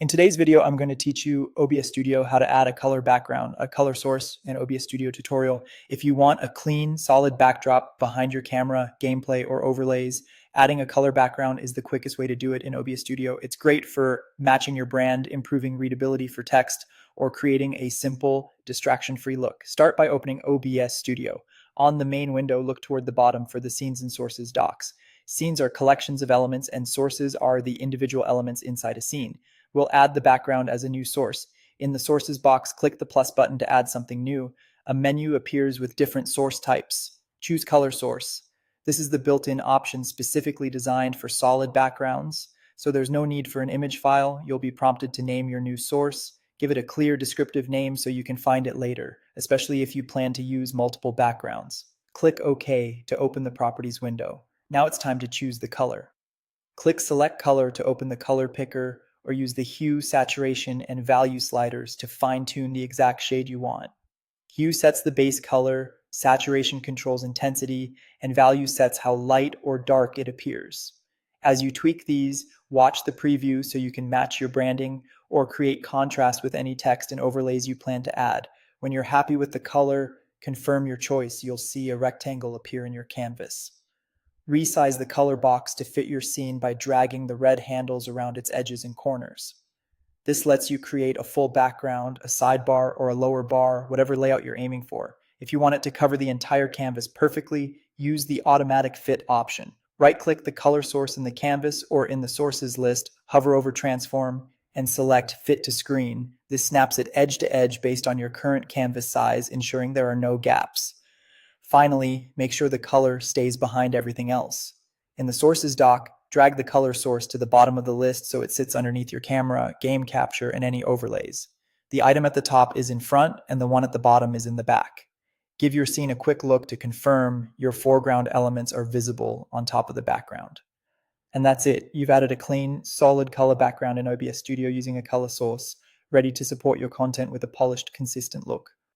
In today's video, I'm going to teach you OBS Studio how to add a color background, a color source in OBS Studio tutorial. If you want a clean, solid backdrop behind your camera, gameplay, or overlays, adding a color background is the quickest way to do it in OBS Studio. It's great for matching your brand, improving readability for text, or creating a simple, distraction-free look. Start by opening OBS Studio. On the main window, look toward the bottom for the Scenes and Sources docs. Scenes are collections of elements, and sources are the individual elements inside a scene. We'll add the background as a new source. In the sources box, click the plus button to add something new. A menu appears with different source types. Choose color source. This is the built-in option specifically designed for solid backgrounds, so there's no need for an image file. You'll be prompted to name your new source. Give it a clear descriptive name so you can find it later, especially if you plan to use multiple backgrounds. Click OK to open the Properties window. Now it's time to choose the color. Click Select Color to open the color picker, or use the hue, saturation, and value sliders to fine-tune the exact shade you want. Hue sets the base color, saturation controls intensity, and value sets how light or dark it appears. As you tweak these, watch the preview so you can match your branding or create contrast with any text and overlays you plan to add. When you're happy with the color, confirm your choice. You'll see a rectangle appear in your canvas. Resize the color box to fit your scene by dragging the red handles around its edges and corners. This lets you create a full background, a sidebar, or a lower bar, whatever layout you're aiming for. If you want it to cover the entire canvas perfectly, use the automatic fit option. Right-click the color source in the canvas or in the sources list, hover over transform, and select fit to screen. This snaps it edge to edge based on your current canvas size, ensuring there are no gaps. Finally, make sure the color stays behind everything else. In the Sources doc, drag the color source to the bottom of the list so it sits underneath your camera, game capture, and any overlays. The item at the top is in front and the one at the bottom is in the back. Give your scene a quick look to confirm your foreground elements are visible on top of the background. And that's it. You've added a clean, solid color background in OBS Studio using a color source, ready to support your content with a polished, consistent look.